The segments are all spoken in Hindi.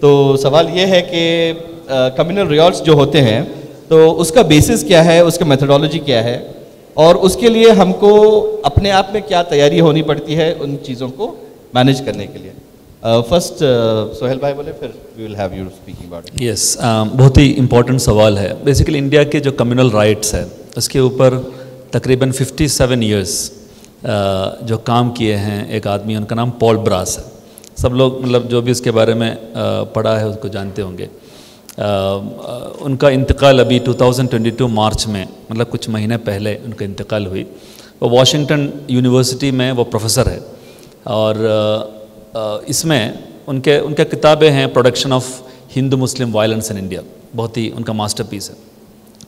तो सवाल ये है कि कम्युनल रियॉट्स जो होते हैं तो उसका बेसिस क्या है, उसका मेथोडोलॉजी क्या है, और उसके लिए हमको अपने आप में क्या तैयारी होनी पड़ती है उन चीज़ों को मैनेज करने के लिए। फर्स्ट सोहेल भाई बोले, फिर we will have you speaking about it. Yes, बहुत ही इम्पोर्टेंट सवाल है। बेसिकली इंडिया के जो कम्युनल राइट्स है उसके ऊपर तकरीबन 57 ईयर्स जो काम किए हैं एक आदमी, उनका नाम पॉल ब्रास है। सब लोग मतलब जो भी उसके बारे में पढ़ा है उसको जानते होंगे। उनका इंतकाल अभी 2022 मार्च में, मतलब कुछ महीने पहले उनका इंतकाल हुई। वो वॉशिंगटन यूनिवर्सिटी में वो प्रोफेसर है, और इसमें उनके किताबें हैं production of Hindu Muslim violence in India, बहुत ही उनका मास्टरपीस है,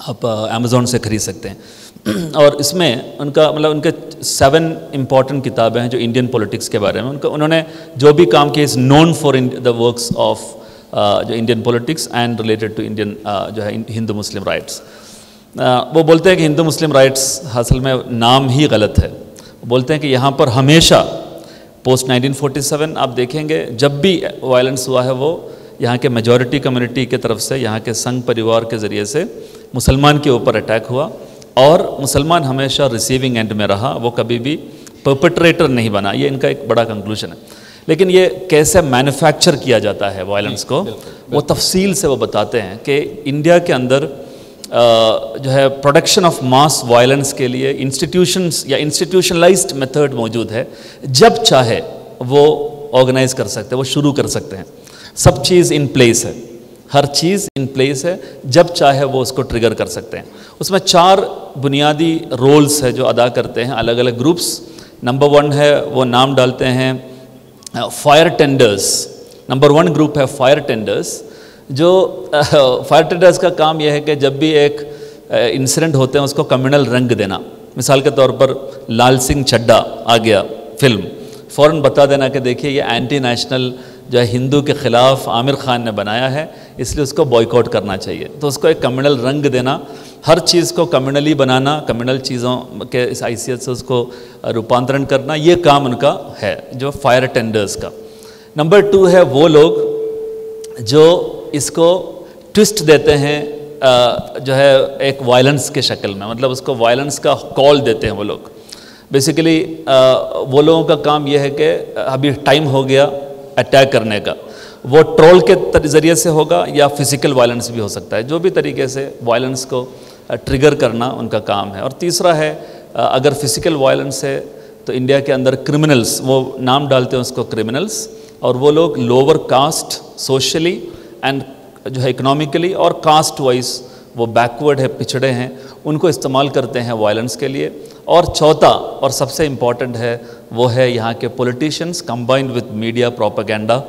आप अमेज़ॉन से खरीद सकते हैं। और इसमें उनके 7 इम्पॉर्टेंट किताबें हैं जो इंडियन पॉलिटिक्स के बारे में उन्होंने जो भी काम किया is known for the works of जो Indian politics and related to Indian जो है हिंदू मुस्लिम राइट्स। वो बोलते हैं कि हिंदू मुस्लिम राइट्स असल में नाम ही गलत है। वो बोलते हैं कि यहाँ पर हमेशा पोस्ट 1947 आप देखेंगे जब भी वायलेंस हुआ है वो यहाँ के मेजॉरिटी कम्युनिटी की तरफ से, यहाँ के संघ परिवार के ज़रिए से मुसलमान के ऊपर अटैक हुआ, और मुसलमान हमेशा रिसीविंग एंड में रहा, वो कभी भी परपेट्रेटर नहीं बना। ये इनका एक बड़ा कंक्लूजन है। लेकिन ये कैसे मैन्युफैक्चर किया जाता है वायलेंस को, वो तफसील से वो बताते हैं कि इंडिया के अंदर जो है प्रोडक्शन ऑफ मास वायलेंस के लिए इंस्टीट्यूशंस या इंस्टीट्यूशनलाइज्ड मेथड मौजूद है। जब चाहे वो ऑर्गेनाइज कर सकते हैं, वो शुरू कर सकते हैं। सब चीज़ इन प्लेस है, हर चीज़ इन प्लेस है, जब चाहे वो उसको ट्रिगर कर सकते हैं। उसमें 4 बुनियादी रोल्स है जो अदा करते हैं अलग अलग ग्रुप्स। नंबर 1 है, वो नाम डालते हैं फायर टेंडर्स। नंबर 1 ग्रुप है फायर टेंडर्स। जो फायर टेंडर्स का काम यह है कि जब भी एक इंसिडेंट होते हैं उसको कम्युनल रंग देना। मिसाल के तौर पर लाल सिंह चड्ढा आ गया फिल्म, फ़ौरन बता देना कि देखिए ये एंटी नेशनल जो है हिंदू के ख़िलाफ़ आमिर खान ने बनाया है, इसलिए उसको बॉयकॉट करना चाहिए। तो उसको एक कम्युनल रंग देना, हर चीज़ को कम्युनली बनाना, कम्युनल चीज़ों के इस हैसियत से उसको रूपांतरण करना, ये काम उनका है जो फायर टेंडर्स का। नंबर 2 है वो लोग जो इसको ट्विस्ट देते हैं जो है एक वायलेंस के शक्ल में, मतलब उसको वायलेंस का कॉल देते हैं वो लोग। बेसिकली वो लोगों का काम यह है कि अभी टाइम हो गया अटैक करने का, वो ट्रोल के ज़रिए से होगा या फिज़िकल वायलेंस भी हो सकता है, जो भी तरीके से वायलेंस को ट्रिगर करना उनका काम है। और तीसरा है अगर फिज़िकल वायलेंस है तो इंडिया के अंदर क्रिमिनल्स, वो नाम डालते हैं उसको क्रिमिनल्स, और वो लोग लोअर कास्ट सोशली एंड जो है इकोनॉमिकली और कास्ट वाइज वो बैकवर्ड है, पिछड़े हैं, उनको इस्तेमाल करते हैं वायलेंस के लिए। और चौथा और सबसे इम्पॉर्टेंट है वो है यहाँ के politicians combined with media propaganda.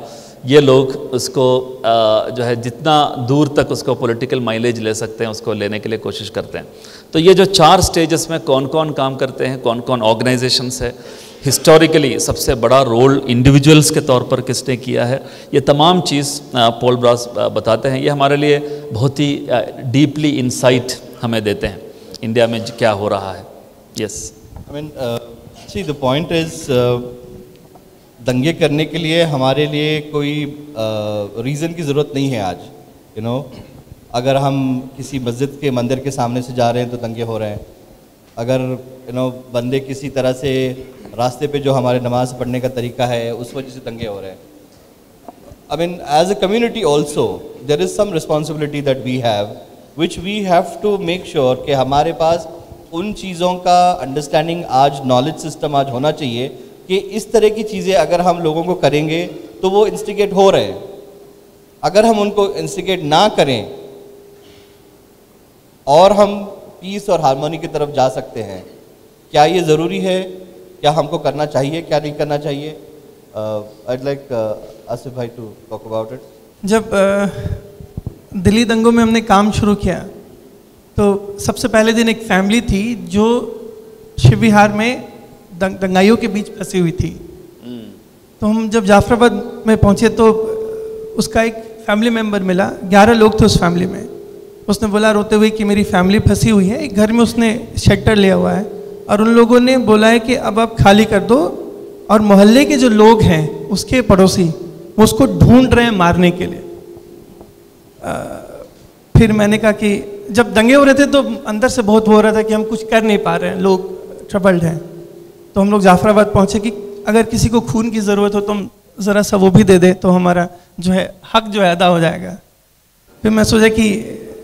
ये लोग उसको जो है जितना दूर तक उसको पॉलिटिकल माइलेज ले सकते हैं उसको लेने के लिए कोशिश करते हैं। तो ये जो 4 स्टेजेस में कौन कौन काम करते हैं, कौन कौन ऑर्गेनाइजेशंस है, हिस्टोरिकली सबसे बड़ा रोल इंडिविजुअल्स के तौर पर किसने किया है, ये तमाम चीज़ पॉल ब्रास बताते हैं। ये हमारे लिए बहुत ही डीपली इंसाइट हमें देते हैं इंडिया में क्या हो रहा है। Yes, I mean see the point is दंगे करने के लिए हमारे लिए कोई रीज़न की ज़रूरत नहीं है आज। यू नो, अगर हम किसी मस्जिद के मंदिर के सामने से जा रहे हैं तो दंगे हो रहे हैं। अगर बंदे किसी तरह से रास्ते पे जो हमारे नमाज पढ़ने का तरीका है उस वजह से दंगे हो रहे हैं। I mean as a community also there is some responsibility that we have which we have to make sure कि हमारे पास उन चीज़ों का अंडरस्टैंडिंग आज, नॉलेज सिस्टम आज होना चाहिए कि इस तरह की चीज़ें अगर हम लोगों को करेंगे तो वो इंस्टिगेट हो रहे हैं। अगर हम उनको इंस्टिगेट ना करें और हम पीस और हार्मोनी की तरफ जा सकते हैं, क्या ये ज़रूरी है? क्या हमको करना चाहिए, क्या नहीं करना चाहिए? I'd like आसिफ भाई टू टॉक अबाउट इट। जब दिल्ली दंगों में हमने काम शुरू किया तो सबसे पहले दिन एक फैमिली थी जो शिव विहार में दंगाइयों के बीच फंसी हुई थी। तो हम जब जाफराबाद में पहुंचे तो उसका एक फैमिली मेंबर मिला, 11 लोग थे उस फैमिली में। उसने बोला रोते हुए कि मेरी फैमिली फंसी हुई है, एक घर में उसने शेल्टर लिया हुआ है और उन लोगों ने बोला है कि अब आप खाली कर दो, और मोहल्ले के जो लोग हैं उसके पड़ोसी वो उसको ढूंढ रहे हैं मारने के लिए। फिर मैंने कहा कि जब दंगे हो रहे थे तो अंदर से बहुत वो हो रहा था कि हम कुछ कर नहीं पा रहे हैं, लोग ट्रबल्ड हैं। तो हम लोग जाफराबाद पहुँचे कि अगर किसी को खून की ज़रूरत हो तो हम ज़रा सा वो भी दे दे तो हमारा जो है हक जो है अदा हो जाएगा। फिर मैं सोचा कि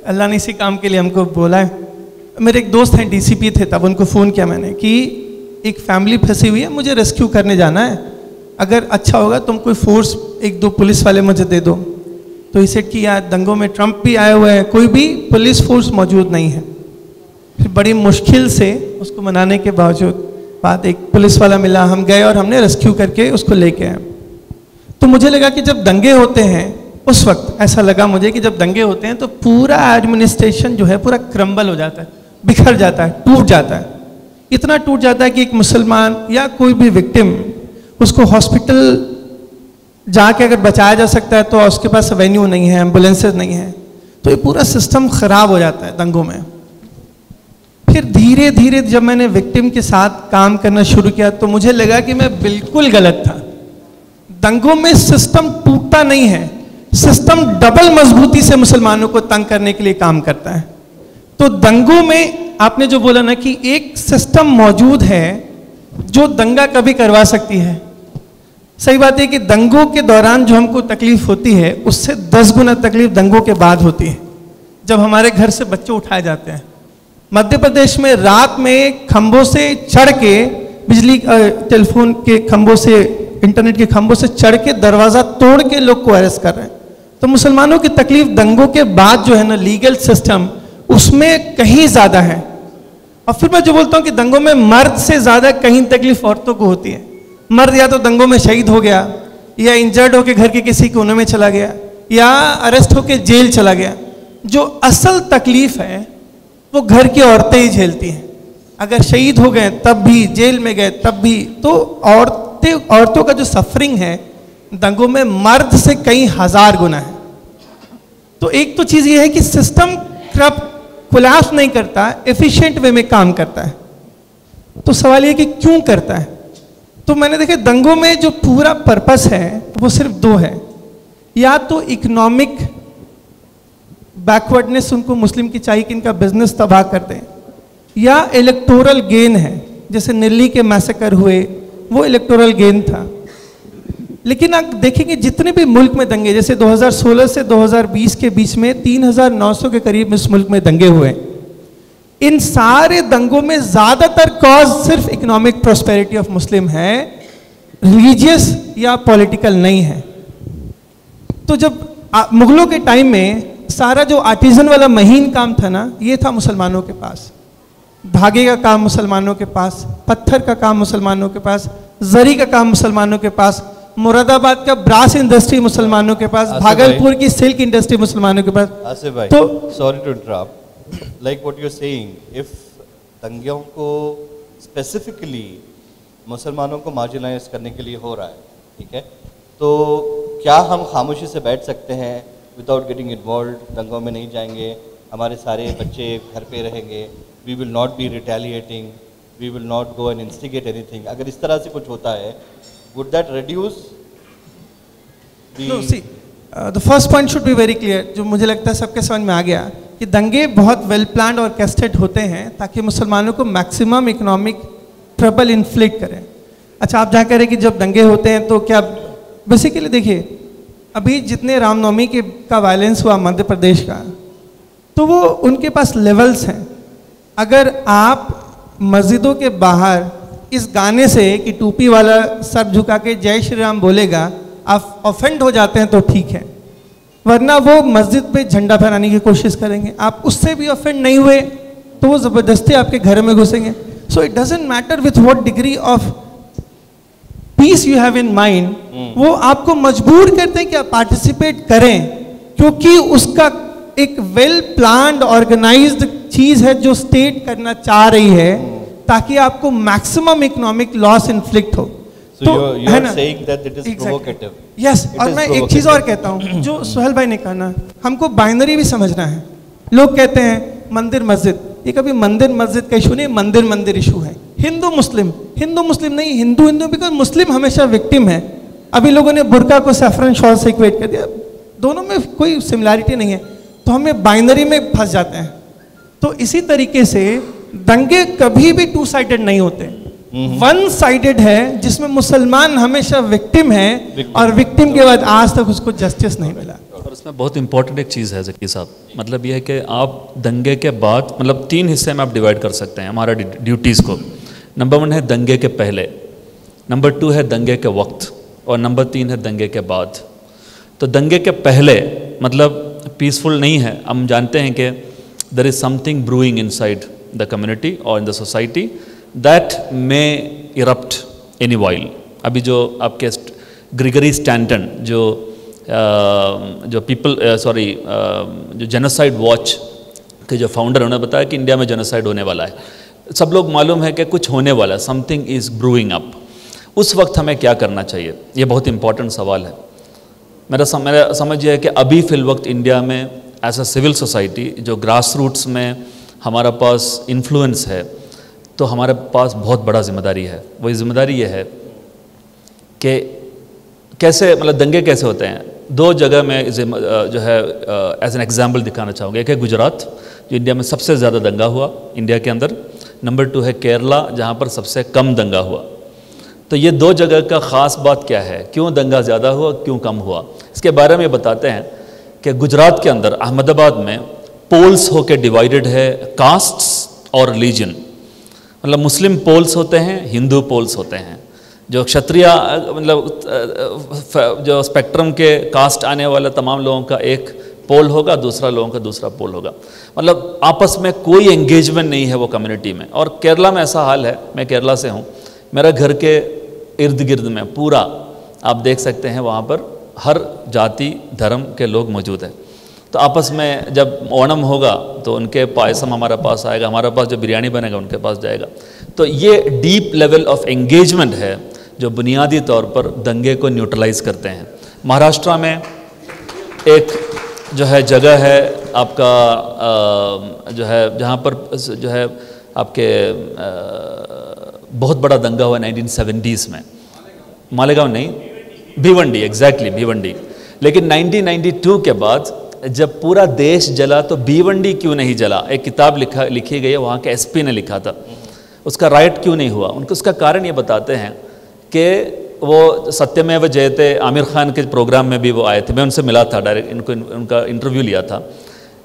अल्लाह ने इसी काम के लिए हमको बोला है। मेरे एक दोस्त हैं डीसीपी थे, तब उनको फ़ोन किया मैंने कि एक फैमिली फंसी हुई है, मुझे रेस्क्यू करने जाना है, अगर अच्छा होगा तुम कोई फोर्स 1-2 पुलिस वाले मुझे दे दो। तो इसे किया, दंगों में ट्रंप भी आए हुए हैं, कोई भी पुलिस फोर्स मौजूद नहीं है। फिर बड़ी मुश्किल से उसको मनाने के बाद एक पुलिस वाला मिला, हम गए और हमने रेस्क्यू करके उसको लेके आए। तो मुझे लगा कि जब दंगे होते हैं उस वक्त ऐसा लगा मुझे कि जब दंगे होते हैं तो पूरा एडमिनिस्ट्रेशन जो है पूरा क्रम्बल हो जाता है, बिखर जाता है, टूट जाता है। इतना टूट जाता है कि एक मुसलमान या कोई भी विक्टिम उसको हॉस्पिटल जाके अगर बचाया जा सकता है तो उसके पास वेन्यू नहीं है, एम्बुलेंसेज नहीं है, तो ये पूरा सिस्टम खराब हो जाता है दंगों में। फिर धीरे धीरे जब मैंने विक्टिम के साथ काम करना शुरू किया तो मुझे लगा कि मैं बिल्कुल गलत था। दंगों में सिस्टम टूटता नहीं है, सिस्टम डबल मजबूती से मुसलमानों को तंग करने के लिए काम करता है। तो दंगों में आपने जो बोला ना कि एक सिस्टम मौजूद है जो दंगा कभी करवा सकती है। सही बात है कि दंगों के दौरान जो हमको तकलीफ होती है उससे 10 गुना तकलीफ दंगों के बाद होती है, जब हमारे घर से बच्चे उठाए जाते हैं। मध्य प्रदेश में रात में खंभों से चढ़ के, बिजली टेलीफोन के खंभों से, इंटरनेट के खंभों से चढ़ के दरवाज़ा तोड़ के लोग को अरेस्ट कर रहे हैं। तो मुसलमानों की तकलीफ दंगों के बाद जो है ना लीगल सिस्टम उसमें कहीं ज़्यादा है। और फिर मैं जो बोलता हूँ कि दंगों में मर्द से ज़्यादा कहीं तकलीफ औरतों को होती है। मर्द या तो दंगों में शहीद हो गया, या इंजर्ड होकर घर के किसी कोने में चला गया, या अरेस्ट होकर जेल चला गया। जो असल तकलीफ है वो घर की औरतें ही झेलती हैं। अगर शहीद हो गए तब भी, जेल में गए तब भी, तो औरतों का जो सफरिंग है दंगों में मर्द से कई 1000 गुना है। तो एक तो चीज़ ये है कि सिस्टम कोलैप्स नहीं करता, एफिशिएंट वे में काम करता है। तो सवाल ये कि क्यों करता है। तो मैंने देखा दंगों में जो पूरा पर्पस है वो सिर्फ 2 है, या तो इकोनॉमिक बैकवर्डनेस उनको मुस्लिम की चाहिए कि इनका बिजनेस तबाह कर दें, या इलेक्टोरल गेन है, जैसे दिल्ली के मैसेकर हुए वो इलेक्टोरल गेन था। लेकिन आप देखेंगे जितने भी मुल्क में दंगे, जैसे 2016 से 2020 के बीच में 3900 के करीब इस मुल्क में दंगे हुए, इन सारे दंगों में ज्यादातर कॉज सिर्फ इकोनॉमिक प्रोस्पेरिटी ऑफ मुस्लिम है, रिलीजियस या पॉलिटिकल नहीं है। तो जब मुगलों के टाइम में सारा जो आर्टिजन वाला महीन काम था ना, ये था मुसलमानों के पास। धागे का काम मुसलमानों के पास, पत्थर का काम मुसलमानों के पास, जरी का काम मुसलमानों के पास, मुरादाबाद का ब्रास इंडस्ट्री मुसलमानों के पास, भागलपुर की सिल्क इंडस्ट्री मुसलमानों के पास। आसिफ भाई, तो sorry to interrupt, like what you are saying, if दंगों को स्पेसिफिकली मुसलमानों को मार्जिनलाइज करने के लिए हो रहा है, ठीक है, तो क्या हम खामोशी से बैठ सकते हैं विदाउट गेटिंग इन्वॉल्व? दंगों में नहीं जाएंगे, हमारे सारे बच्चे घर पे रहेंगे, we will not be retaliating, we will not go and instigate anything. अगर इस तरह से कुछ होता है, would that reduce the... No, see, the first point should be very clear, जो मुझे लगता है सबके समझ में आ गया कि दंगे बहुत वेल प्लान्ड और कैस्टेड होते हैं ताकि मुसलमानों को मैक्सिमम इकोनॉमिक ट्रबल इन्फ्लिक्ट करें। अच्छा, आप जहाँ कह रहे हैं कि जब दंगे होते हैं तो क्या, बेसिकली देखिए अभी जितने रामनवमी का वायलेंस हुआ मध्य प्रदेश का, तो वो उनके पास लेवल्स हैं। अगर आप मस्जिदों के बाहर इस गाने से कि टोपी वाला सर झुका के जय श्री राम बोलेगा, आप ऑफेंड हो जाते हैं तो ठीक है, वरना वो मस्जिद पे झंडा फहराने की कोशिश करेंगे। आप उससे भी ऑफेंड नहीं हुए तो वो ज़बरदस्ती आपके घर में घुसेंगे। So it doesn't matter with what degree of peace you have in mind, वो आपको मजबूर करते हैं कि आप पार्टिसिपेट करें, क्योंकि उसका एक वेल प्लान्ड ऑर्गेनाइज्ड चीज़ है जो स्टेट करना चाह रही है ताकि आपको मैक्सिमम इकोनॉमिक लॉस इन्फ्लिक्ट हो। तो you are saying that it is provocative. Yes, और मैं एक चीज़ और कहता हूँ जो सुहेल भाई ने कहा ना, हमको बाइनरी भी समझना है। लोग कहते हैं मंदिर मस्जिद, ये कभी मंदिर मस्जिद का इशू नहीं, मंदिर मंदिर इशू है। हिंदू मुस्लिम नहीं, हिंदू बिकॉज मुस्लिम हमेशा विक्टिम है। अभी लोगों ने बुर्का को सैफरन शॉल से इक्वेट कर दिया। दोनों में कोई सिमिलैरिटी नहीं है, तो हमें बाइनरी में फंस जाते हैं। तो इसी तरीके से दंगे कभी भी टू साइडेड नहीं होते, वन साइडेड है, जिसमें मुसलमान हमेशा विक्टिम है और विक्टिम के बाद आज तक उसको जस्टिस नहीं मिला। और इसमें बहुत इंपॉर्टेंट एक चीज़ है ज़की साहब, मतलब यह है कि आप दंगे के बाद मतलब 3 हिस्से में आप डिवाइड कर सकते हैं हमारा ड्यूटीज़ को। नंबर 1 है दंगे के पहले, नंबर 2 है दंगे के वक्त, और नंबर 3 है दंगे के बाद। तो दंगे के पहले मतलब पीसफुल नहीं है, हम जानते हैं कि there is something brewing inside the community और in the society that may erupt any while. अभी जो आपके ग्रिगरी स्टैंटन जो जेनोसाइड वॉच के जो फाउंडर उन्होंने बताया कि इंडिया में जेनोसाइड होने वाला है, सब लोग मालूम है कि कुछ होने वाला है, समथिंग इज़ ब्रूइंग अप। उस वक्त हमें क्या करना चाहिए, ये बहुत इंपॉर्टेंट सवाल है। मेरा समझ यह है कि अभी फिल वक्त इंडिया में एज अ सिविल सोसाइटी जो ग्रास रूट्स में हमारा पास इन्फ्लुएंस है, तो हमारे पास बहुत बड़ा जिम्मेदारी है। वही जिम्मेदारी ये है कि कैसे मतलब दंगे कैसे होते हैं। 2 जगह में जो है एज एन एग्जाम्पल दिखाना चाहूँगा। एक है गुजरात, जो इंडिया में सबसे ज़्यादा दंगा हुआ इंडिया के अंदर। नंबर 2 है केरला, जहाँ पर सबसे कम दंगा हुआ। तो ये 2 जगह का ख़ास बात क्या है, क्यों दंगा ज़्यादा हुआ, क्यों कम हुआ, इसके बारे में बताते हैं कि गुजरात के अंदर अहमदाबाद में पोल्स होकर डिवाइडेड है कास्ट्स और रिलीजन। मतलब मुस्लिम पोल्स होते हैं, हिंदू पोल्स होते हैं। जो क्षत्रिय मतलब जो स्पेक्ट्रम के कास्ट आने वाले तमाम लोगों का एक पोल होगा, दूसरा लोगों का दूसरा पोल होगा। मतलब आपस में कोई एंगेजमेंट नहीं है वो कम्युनिटी में। और केरला में ऐसा हाल है, मैं केरला से हूँ, मेरे घर के इर्द गिर्द में पूरा आप देख सकते हैं वहाँ पर हर जाति धर्म के लोग मौजूद हैं। तो आपस में जब ओणम होगा तो उनके पायसम हमारे पास आएगा, हमारे पास जो बिरयानी बनेगा उनके पास जाएगा। तो ये डीप लेवल ऑफ एंगेजमेंट है जो बुनियादी तौर पर दंगे को न्यूट्रलाइज करते हैं। महाराष्ट्र में एक जो है जगह है आपका जो है जहाँ पर जो है आपके बहुत बड़ा दंगा हुआ 1970s में। मालेगांव नहीं, भिवंडी, एग्जैक्टली भिवंडी। लेकिन 1992 के बाद जब पूरा देश जला तो भिवंडी क्यों नहीं जला, एक किताब लिखी गई है, वहाँ के एसपी ने लिखा था। उसका राइट क्यों नहीं हुआ, उनको उसका कारण ये बताते हैं कि वो सत्यमेव जयते आमिर खान के प्रोग्राम में भी वो आए थे, मैं उनसे मिला था डायरेक्ट, उनका इंटरव्यू लिया था।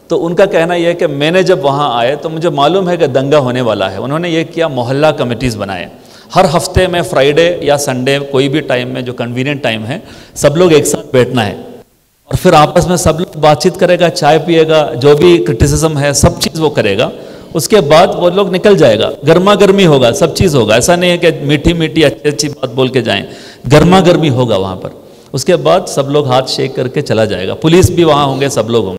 तो उनका कहना यह है कि मैंने जब वहाँ आए तो मुझे मालूम है कि दंगा होने वाला है। उन्होंने ये किया, मोहल्ला कमेटीज़ बनाए। हर हफ्ते में फ्राइडे या संडे कोई भी टाइम में जो कन्वीनियंट टाइम है, सब लोग एक साथ बैठना है और फिर आपस में सब लोग बातचीत करेगा, चाय पिएगा, जो भी क्रिटिसिज्म है सब चीज़ वो करेगा। उसके बाद वो लोग निकल जाएगा, गर्मा गर्मी होगा, सब चीज़ होगा। ऐसा नहीं है कि मीठी मीठी अच्छी अच्छी बात बोल के जाएं, गर्मा गर्मी होगा वहाँ पर। उसके बाद सब लोग हाथ शेक करके चला जाएगा, पुलिस भी वहाँ होंगे, सब लोग होंगे।